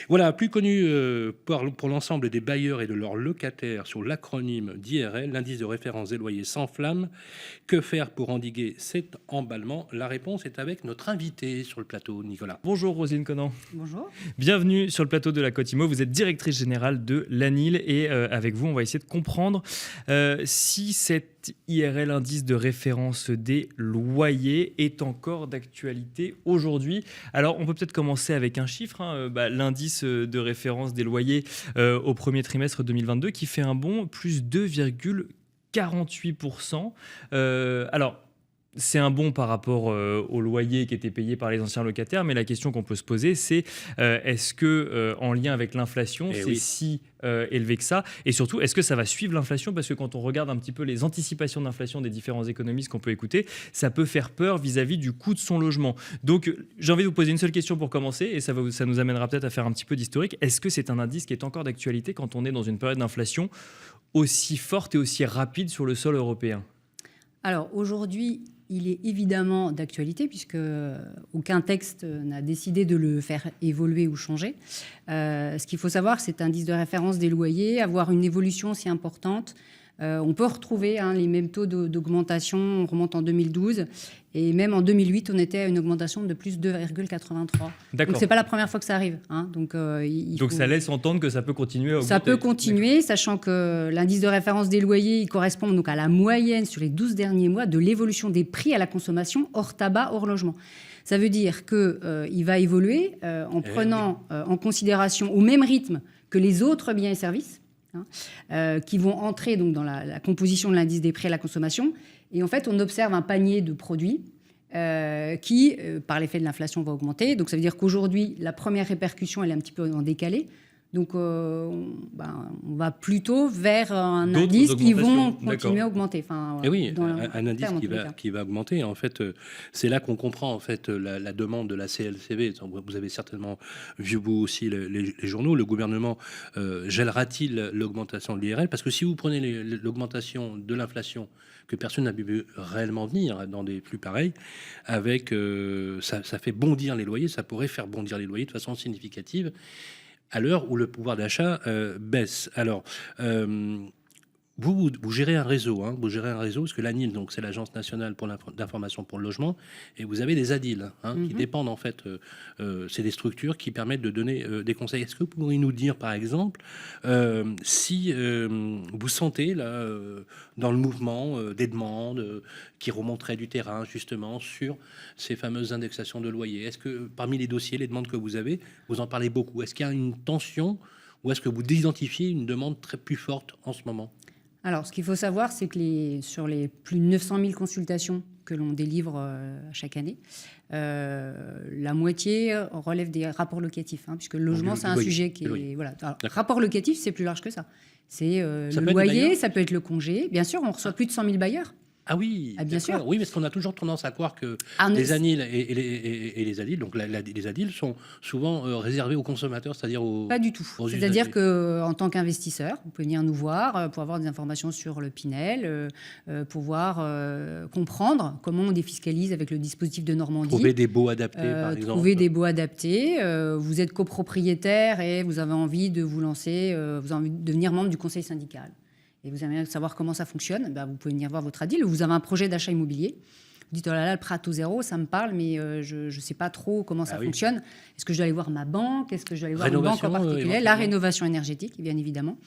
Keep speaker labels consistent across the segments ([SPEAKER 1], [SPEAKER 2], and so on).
[SPEAKER 1] Voilà, plus connu pour l'ensemble des bailleurs et de leurs locataires sous l'acronyme d'IRL, l'indice de référence des loyers s'enflamme. Que faire pour endiguer cet emballement? La réponse est avec notre invité sur le plateau, Nicolas.
[SPEAKER 2] Bonjour Roselyne Conan.
[SPEAKER 3] Bonjour.
[SPEAKER 2] Bienvenue sur le plateau de la Cotimo. Vous êtes directrice générale de l'ANIL et avec vous, on va essayer de comprendre si cet IRL, indice de référence des loyers, est encore d'actualité aujourd'hui. Alors, on peut peut-être commencer avec un chiffre, l'indice de référence des loyers au premier trimestre 2022 qui fait un bond plus 2,48%. Alors, c'est un bond par rapport au loyer qui était payé par les anciens locataires, mais la question qu'on peut se poser, c'est est-ce que, en lien avec l'inflation, si élevé que ça? Et surtout, est-ce que ça va suivre l'inflation? Parce que quand on regarde un petit peu les anticipations d'inflation des différents économistes qu'on peut écouter, ça peut faire peur vis-à-vis du coût de son logement. Donc, j'ai envie de vous poser une seule question pour commencer, et ça nous amènera peut-être à faire un petit peu d'historique. Est-ce que c'est un indice qui est encore d'actualité quand on est dans une période d'inflation aussi forte et aussi rapide sur le sol européen?
[SPEAKER 3] Alors aujourd'hui, il est évidemment d'actualité puisque aucun texte n'a décidé de le faire évoluer ou changer. Ce qu'il faut savoir, c'est un indice de référence des loyers, avoir une évolution si importante. On peut retrouver les mêmes taux d'augmentation, on remonte en 2012, et même en 2008, on était à une augmentation de plus 2,83. Donc c'est pas la première fois que ça arrive. Donc
[SPEAKER 2] ça laisse entendre que ça peut continuer à augmenter.
[SPEAKER 3] Ça peut continuer, sachant que l'indice de référence des loyers, il correspond donc à la moyenne sur les 12 derniers mois de l'évolution des prix à la consommation hors tabac, hors logement. Ça veut dire qu'il va évoluer en prenant en considération au même rythme que les autres biens et services, qui vont entrer donc dans la composition de l'indice des prix à la consommation. Et en fait, on observe un panier de produits qui, par l'effet de l'inflation, va augmenter. Donc ça veut dire qu'aujourd'hui, la première répercussion, elle est un petit peu en décalé. Donc on va plutôt vers un indice qui vont continuer à augmenter.
[SPEAKER 1] Et oui, un indice qui va augmenter. En fait, c'est là qu'on comprend en fait la demande de la CLCV. Vous avez certainement vu vous aussi les journaux. Le gouvernement gèlera-t-il l'augmentation de l'IRL? Parce que si vous prenez l'augmentation de l'inflation que personne n'a vu réellement venir dans des flux pareils, avec ça fait bondir les loyers. Ça pourrait faire bondir les loyers de façon significative à l'heure où le pouvoir d'achat baisse. Alors, vous gérez un réseau, vous gérez un réseau, parce que l'ANIL, donc c'est l'Agence nationale d'information pour le logement, et vous avez des ADIL qui dépendent en fait, c'est des structures qui permettent de donner des conseils. Est-ce que vous pourriez nous dire, par exemple, si vous sentez là, dans le mouvement des demandes qui remonteraient du terrain justement sur ces fameuses indexations de loyer? Est-ce que parmi les dossiers, les demandes que vous avez, vous en parlez beaucoup? Est-ce qu'il y a une tension ou est-ce que vous identifiez une demande très plus forte en ce moment?
[SPEAKER 3] Alors, ce qu'il faut savoir, c'est que sur les plus de 900 000 consultations que l'on délivre chaque année, la moitié relève des rapports locatifs, puisque le logement, c'est un sujet qui est... Voilà. Alors, rapport locatif, c'est plus large que ça. C'est le loyer, ça peut être le congé. Bien sûr, on reçoit plus de 100 000 bailleurs.
[SPEAKER 1] Ah oui,
[SPEAKER 3] bien sûr.
[SPEAKER 1] Oui, parce qu'on a toujours tendance à croire que les ANIL et les ADIL, donc les ADIL sont souvent réservés aux consommateurs, c'est-à-dire aux...
[SPEAKER 3] Pas du tout. C'est-à-dire qu'en tant qu'investisseur, vous pouvez venir nous voir pour avoir des informations sur le Pinel, pouvoir comprendre comment on défiscalise avec le dispositif de Normandie.
[SPEAKER 1] Trouver des baux adaptés, par exemple.
[SPEAKER 3] Trouver des baux adaptés. Vous êtes copropriétaire et vous avez envie de vous lancer, vous avez envie de devenir membre du conseil syndical. Et vous aimeriez savoir comment ça fonctionne, vous pouvez venir voir votre ADIL. Vous avez un projet d'achat immobilier. Vous dites, oh là là, le prêt à taux zéro, ça me parle, mais je ne sais pas trop comment ça fonctionne. Est-ce que je dois aller voir ma banque? Est-ce que je dois aller voir une banque en particulier? La rénovation énergétique, bien évidemment.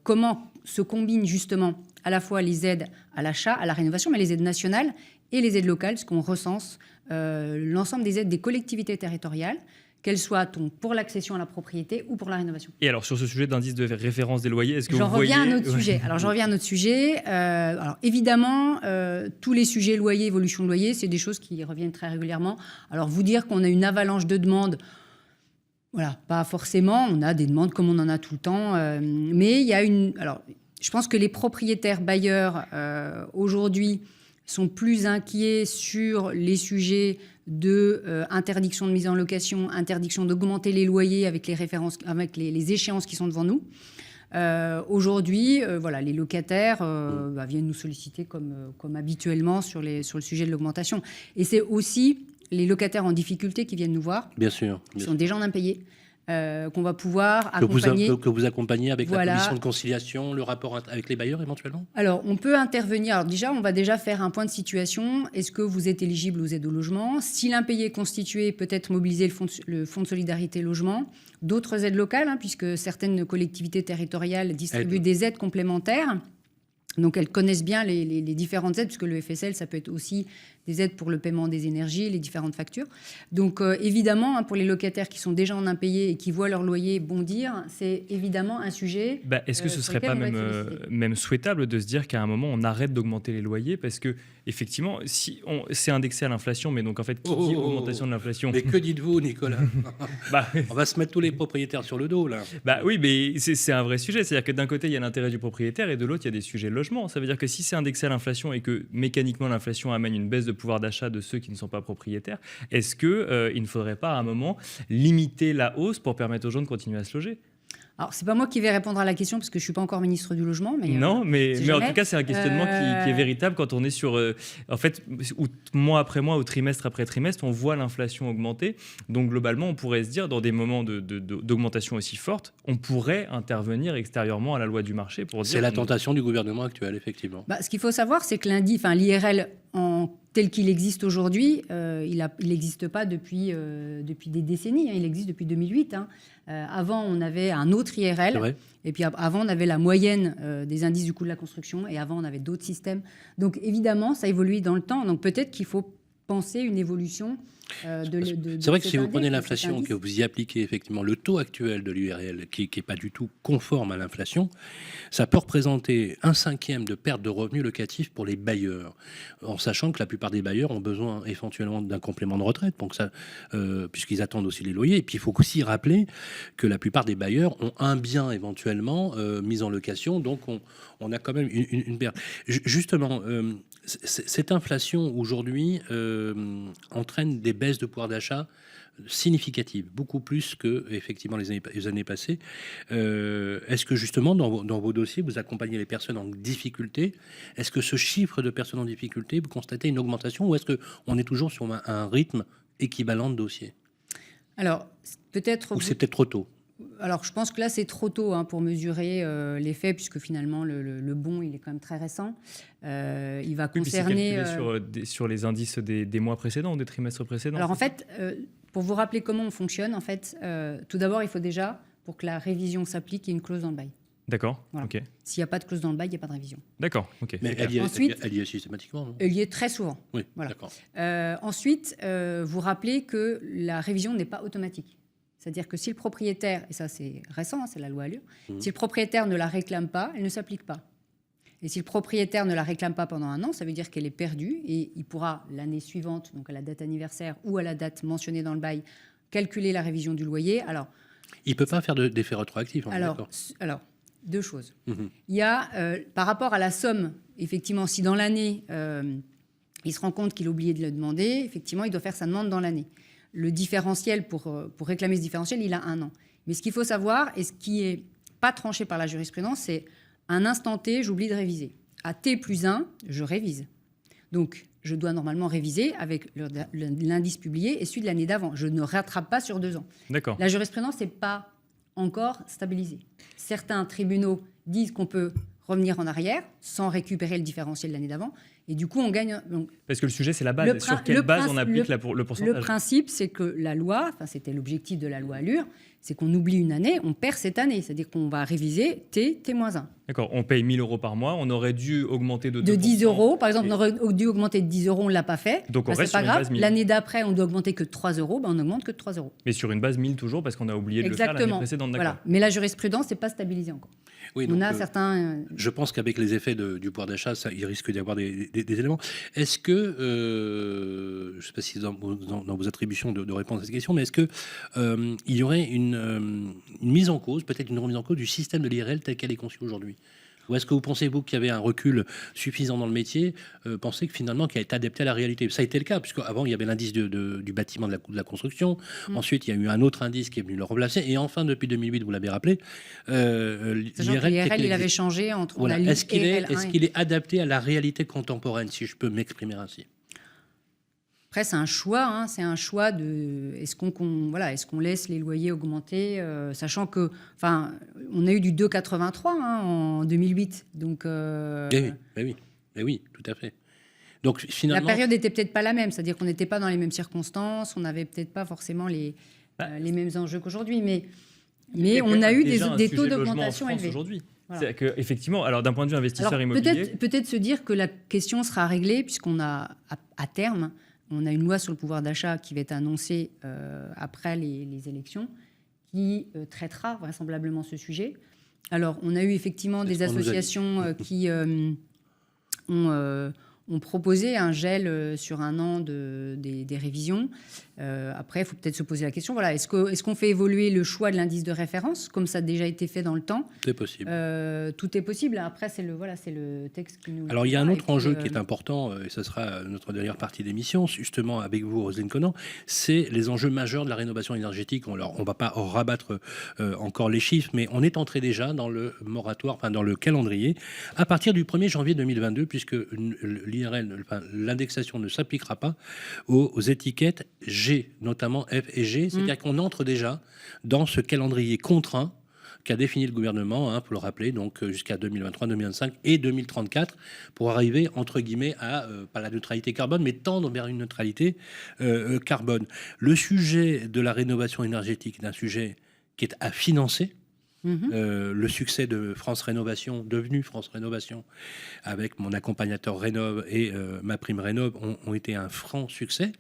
[SPEAKER 3] Comment se combinent justement à la fois les aides à l'achat, à la rénovation, mais les aides nationales et les aides locales, puisqu'on recense l'ensemble des aides des collectivités territoriales, qu'elle soit pour l'accession à la propriété ou pour la rénovation.
[SPEAKER 2] Et alors, sur ce sujet d'indice de référence des loyers, est-ce que
[SPEAKER 3] J'en reviens à un autre sujet. Alors, j'en reviens à un autre sujet. Alors, évidemment, tous les sujets loyer, évolution de loyer, c'est des choses qui reviennent très régulièrement. Alors, vous dire qu'on a une avalanche de demandes, voilà, pas forcément. On a des demandes comme on en a tout le temps. Mais il y a une... Alors, je pense que les propriétaires bailleurs, aujourd'hui, sont plus inquiets sur les sujets de interdiction de mise en location, interdiction d'augmenter les loyers avec les références, avec les échéances qui sont devant nous. Aujourd'hui, voilà, les locataires viennent nous solliciter comme habituellement sur le sujet de l'augmentation. Et c'est aussi les locataires en difficulté qui viennent nous voir.
[SPEAKER 1] Bien sûr.
[SPEAKER 3] Ils sont déjà en impayés. qu'on va pouvoir accompagner.
[SPEAKER 1] Que vous accompagnez avec
[SPEAKER 3] Voilà.
[SPEAKER 1] la commission de conciliation, le rapport avec les bailleurs éventuellement?
[SPEAKER 3] Alors, on peut intervenir. Alors déjà, on va déjà faire un point de situation. Est-ce que vous êtes éligible aux aides au logement? Si l'impayé est constitué, peut-être mobiliser le fonds de solidarité logement, d'autres aides locales, puisque certaines collectivités territoriales distribuent des aides complémentaires. Donc, elles connaissent bien les différentes aides, puisque le FSL, ça peut être aussi des aides pour le paiement des énergies, les différentes factures. Donc, évidemment, pour les locataires qui sont déjà en impayé et qui voient leur loyer bondir, c'est évidemment un sujet.
[SPEAKER 2] Est-ce que ce ne serait pas même souhaitable de se dire qu'à un moment, on arrête d'augmenter les loyers? Parce que, effectivement, si c'est indexé à l'inflation, mais donc, en fait, qui dit augmentation de l'inflation?
[SPEAKER 1] Mais que dites-vous, Nicolas? On va se mettre tous les propriétaires sur le dos, là.
[SPEAKER 2] Oui, mais c'est un vrai sujet. C'est-à-dire que d'un côté, il y a l'intérêt du propriétaire et de l'autre, il y a des sujets de logement. Ça veut dire que si c'est indexé à l'inflation et que mécaniquement, l'inflation amène une baisse de pouvoir d'achat de ceux qui ne sont pas propriétaires, est-ce qu'il ne faudrait pas à un moment limiter la hausse pour permettre aux gens de continuer à se loger?
[SPEAKER 3] Alors, c'est pas moi qui vais répondre à la question parce que je suis pas encore ministre du logement. Mais
[SPEAKER 2] non, mais en tout cas, c'est un questionnement qui est véritable quand on est sur, en fait, mois après mois ou trimestre après trimestre, on voit l'inflation augmenter. Donc globalement, on pourrait se dire, dans des moments d'augmentation aussi forte, on pourrait intervenir extérieurement à la loi du marché pour dire.
[SPEAKER 1] C'est la tentation du gouvernement actuel, effectivement.
[SPEAKER 3] Ce qu'il faut savoir, c'est que l'IRL tel qu'il existe aujourd'hui, il n'existe pas depuis des décennies. Il existe depuis 2008. Avant, on avait un autre IRL. Et puis avant, on avait la moyenne des indices du coût de la construction. Et avant, on avait d'autres systèmes. Donc évidemment, ça évolue dans le temps. Donc peut-être qu'il faut penser une évolution
[SPEAKER 1] c'est vrai que si vous prenez l'inflation, que vous y appliquez effectivement le taux actuel de l'URL, qui n'est pas du tout conforme à l'inflation, ça peut représenter 1/5 de perte de revenus locatifs pour les bailleurs, en sachant que la plupart des bailleurs ont besoin éventuellement d'un complément de retraite, donc ça, puisqu'ils attendent aussi les loyers. Et puis il faut aussi rappeler que la plupart des bailleurs ont un bien éventuellement mis en location, donc on a quand même une perte. Justement, cette inflation aujourd'hui entraîne des baisses de pouvoir d'achat significatives, beaucoup plus que effectivement les années passées. Est-ce que justement dans vos dossiers vous accompagnez les personnes en difficulté? Est-ce que ce chiffre de personnes en difficulté, vous constatez une augmentation, ou est-ce que on est toujours sur un rythme équivalent de dossiers?
[SPEAKER 3] Alors peut-être.
[SPEAKER 1] Ou c'est peut-être trop tôt?
[SPEAKER 3] Alors, je pense que là, c'est trop tôt pour mesurer l'effet, puisque finalement, le bon, il est quand même très récent. Il va concerner...
[SPEAKER 2] sur les indices des mois précédents ou des trimestres précédents?
[SPEAKER 3] Alors, en fait, pour vous rappeler comment on fonctionne, en fait, tout d'abord, il faut déjà, pour que la révision s'applique, qu'il y ait une clause dans le bail.
[SPEAKER 2] D'accord,
[SPEAKER 3] voilà.
[SPEAKER 2] Ok.
[SPEAKER 3] S'il n'y a pas de clause dans le bail, il n'y a pas de révision.
[SPEAKER 2] D'accord, ok.
[SPEAKER 1] Mais elle y est systématiquement, non?
[SPEAKER 3] Elle y est très souvent.
[SPEAKER 1] Oui,
[SPEAKER 3] voilà.
[SPEAKER 1] D'accord.
[SPEAKER 3] Ensuite, vous rappelez que la révision n'est pas automatique. C'est-à-dire que si le propriétaire, et ça c'est récent, c'est la loi Allure, si le propriétaire ne la réclame pas, elle ne s'applique pas. Et si le propriétaire ne la réclame pas pendant 1 an, ça veut dire qu'elle est perdue et il pourra l'année suivante, donc à la date anniversaire ou à la date mentionnée dans le bail, calculer la révision du loyer. Alors,
[SPEAKER 1] il ne peut pas faire d'effet rétroactif.
[SPEAKER 3] Alors, 2 choses. Il y a, par rapport à la somme, effectivement, si dans l'année, il se rend compte qu'il a oublié de le demander, effectivement, il doit faire sa demande dans l'année. Le différentiel, pour réclamer ce différentiel, il a 1 an. Mais ce qu'il faut savoir, et ce qui n'est pas tranché par la jurisprudence, c'est un instant T, j'oublie de réviser. À T plus 1, je révise. Donc, je dois normalement réviser avec l'indice publié et celui de l'année d'avant. Je ne rattrape pas sur 2 ans.
[SPEAKER 2] D'accord.
[SPEAKER 3] La jurisprudence n'est pas encore stabilisée. Certains tribunaux disent qu'on peut revenir en arrière sans récupérer le différentiel de l'année d'avant. Et du coup, on gagne. Donc,
[SPEAKER 2] parce que le sujet, c'est la base. Sur quelle base on applique le pourcentage?
[SPEAKER 3] Le principe, c'est que la loi, c'était l'objectif de la loi Allure, c'est qu'on oublie une année, on perd cette année. C'est-à-dire qu'on va réviser T-1.
[SPEAKER 2] D'accord, on paye 1 000 € par mois, on aurait dû augmenter de 2%.
[SPEAKER 3] De 10 €, par exemple, on aurait dû augmenter de 10 €, on ne l'a pas fait.
[SPEAKER 2] Donc on reste
[SPEAKER 3] c'est pas
[SPEAKER 2] sur une base
[SPEAKER 3] grave.
[SPEAKER 2] 1000.
[SPEAKER 3] L'année d'après, on doit augmenter que de 3 €, on n'augmente que de 3 €.
[SPEAKER 2] Mais sur une base 1000 toujours, parce qu'on a oublié de le faire l'année précédente.
[SPEAKER 3] Voilà. Mais la jurisprudence n'est pas stabilisée encore.
[SPEAKER 1] Oui,
[SPEAKER 3] on
[SPEAKER 1] donc,
[SPEAKER 3] a certains...
[SPEAKER 1] Je pense qu'avec les effets du pouvoir d'achat, il risque d'y avoir des éléments. Est-ce que, je ne sais pas si dans vos attributions de réponse à cette question, mais est-ce qu'il y aurait une mise en cause, peut-être une remise en cause du système de l'IRL tel qu'elle est conçue aujourd'hui? Ou est-ce que vous pensez, vous, qu'il y avait un recul suffisant dans le métier, pensez que finalement, qu'il a été adapté à la réalité? Ça a été le cas, puisqu'avant, il y avait l'indice du bâtiment de la construction. Ensuite, il y a eu un autre indice qui est venu le remplacer. Et enfin, depuis 2008, vous l'avez rappelé,
[SPEAKER 3] l'IRL, il avait changé entre...
[SPEAKER 1] Voilà. Est-ce qu'il est adapté à la réalité contemporaine, si je peux m'exprimer ainsi?
[SPEAKER 3] Après, c'est un choix. C'est un choix de est-ce qu'on laisse les loyers augmenter, sachant que, on a eu du 2,83 en 2008. Donc,
[SPEAKER 1] oui, tout à fait. Donc finalement,
[SPEAKER 3] la période n'était peut-être pas la même, c'est-à-dire qu'on n'était pas dans les mêmes circonstances, on n'avait peut-être pas forcément les mêmes enjeux qu'aujourd'hui, mais on a eu des taux d'augmentation élevés.
[SPEAKER 2] Aujourd'hui. Voilà. C'est effectivement, alors d'un point de vue investisseur immobilier,
[SPEAKER 3] peut-être se dire que la question sera réglée puisqu'on a à terme, on a une loi sur le pouvoir d'achat qui va être annoncée après les élections, qui traitera vraisemblablement ce sujet. Alors, on a eu effectivement des associations qui ont proposé un gel sur un an des révisions. Après, il faut peut-être se poser la question, est-ce qu'on fait évoluer le choix de l'indice de référence, comme ça a déjà été fait dans le temps ?
[SPEAKER 1] C'est possible.
[SPEAKER 3] Tout est possible. Après, c'est le texte qui nous...
[SPEAKER 1] Alors, il y a un autre enjeu qui est important, et ce sera notre dernière partie d'émission, justement avec vous, Roselyne Conan, c'est les enjeux majeurs de la rénovation énergétique. On ne va pas rabattre encore les chiffres, mais on est entré déjà dans le moratoire, dans le calendrier, à partir du 1er janvier 2022, puisque l'IRL, l'indexation ne s'appliquera pas aux étiquettes G, notamment F et G. C'est-à-dire qu'on entre déjà dans ce calendrier contraint qu'a défini le gouvernement, pour le rappeler, donc jusqu'à 2023, 2025 et 2034, pour arriver, entre guillemets, à, pas la neutralité carbone, mais tendre vers une neutralité carbone. Le sujet de la rénovation énergétique est un sujet qui est à financer. Le succès de France Rénovation, devenu France Rénovation, avec mon accompagnateur Rénov et ma prime Rénov, ont été un franc succès.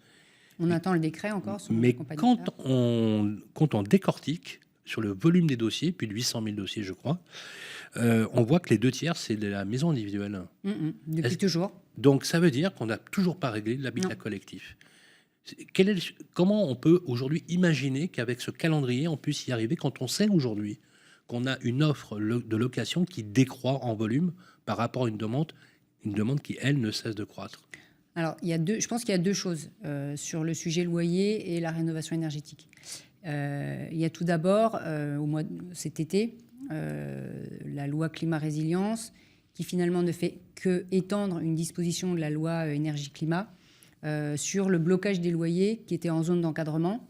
[SPEAKER 3] On attend le décret encore.
[SPEAKER 1] Mais quand on décortique sur le volume des dossiers, plus de 800 000 dossiers, je crois, on voit que les 2/3, c'est de la maison individuelle.
[SPEAKER 3] Depuis toujours.
[SPEAKER 1] Donc, ça veut dire qu'on n'a toujours pas réglé l'habitat collectif. Comment on peut aujourd'hui imaginer qu'avec ce calendrier, on puisse y arriver quand on sait aujourd'hui qu'on a une offre de location qui décroît en volume par rapport à une demande qui, elle, ne cesse de croître?
[SPEAKER 3] Alors, je pense qu'il y a deux choses sur le sujet loyer et la rénovation énergétique. Il y a tout d'abord, cet été, la loi climat-résilience, qui finalement ne fait que étendre une disposition de la loi énergie-climat sur le blocage des loyers qui était en zone d'encadrement,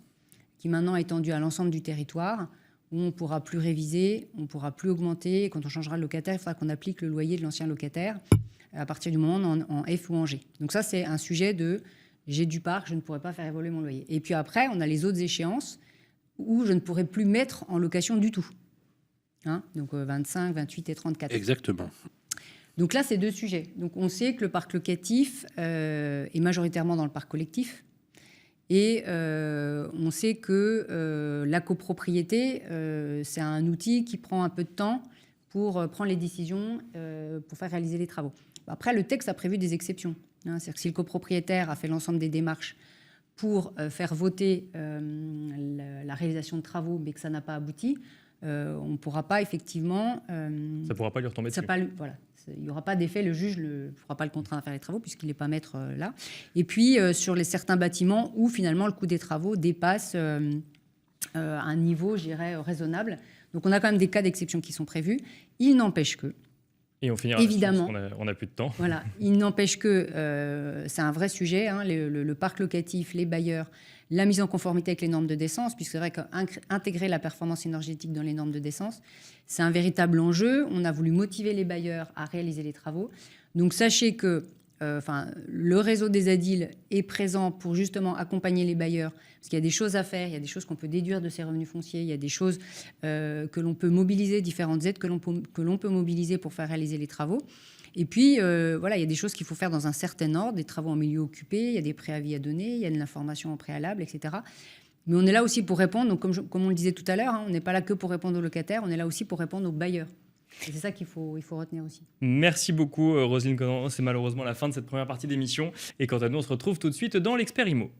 [SPEAKER 3] qui maintenant est étendu à l'ensemble du territoire, où on ne pourra plus réviser, on ne pourra plus augmenter. Et quand on changera de locataire, il faudra qu'on applique le loyer de l'ancien locataire à partir du moment en F ou en G. Donc ça, c'est un sujet de j'ai du parc, je ne pourrai pas faire évoluer mon loyer. Et puis après, on a les autres échéances où je ne pourrai plus mettre en location du tout. Donc 25, 28 et 34.
[SPEAKER 1] Exactement.
[SPEAKER 3] Donc là, c'est deux sujets. Donc on sait que le parc locatif est majoritairement dans le parc collectif. Et on sait que la copropriété, c'est un outil qui prend un peu de temps pour prendre les décisions, pour faire réaliser les travaux. Après, le texte a prévu des exceptions. C'est-à-dire que si le copropriétaire a fait l'ensemble des démarches pour faire voter la réalisation de travaux, mais que ça n'a pas abouti, on ne pourra pas effectivement... ça
[SPEAKER 2] ne pourra pas lui retomber dessus.
[SPEAKER 3] Il n'y aura pas d'effet, le juge ne pourra pas le contraindre à faire les travaux puisqu'il n'est pas maître là. Et puis, sur certains bâtiments où finalement le coût des travaux dépasse un niveau, je dirais, raisonnable. Donc, on a quand même des cas d'exception qui sont prévus. Il n'empêche que...
[SPEAKER 2] Et on finira évidemment, on n'a plus de temps.
[SPEAKER 3] Voilà, il n'empêche que c'est un vrai sujet, le parc locatif, les bailleurs, la mise en conformité avec les normes de décence, puisque c'est vrai qu'intégrer la performance énergétique dans les normes de décence, c'est un véritable enjeu. On a voulu motiver les bailleurs à réaliser les travaux. Donc sachez que le réseau des ADIL est présent pour justement accompagner les bailleurs, parce qu'il y a des choses à faire, il y a des choses qu'on peut déduire de ces revenus fonciers, il y a des choses que l'on peut mobiliser, différentes aides que l'on peut mobiliser pour faire réaliser les travaux. Et puis, il y a des choses qu'il faut faire dans un certain ordre, des travaux en milieu occupé, il y a des préavis à donner, il y a de l'information en préalable, etc. Mais on est là aussi pour répondre, donc comme on le disait tout à l'heure, on n'est pas là que pour répondre aux locataires, on est là aussi pour répondre aux bailleurs. Et c'est ça qu'il faut retenir aussi.
[SPEAKER 2] Merci beaucoup, Roselyne Conan. C'est malheureusement la fin de cette première partie d'émission. Et quant à nous, on se retrouve tout de suite dans l'Expert Immo.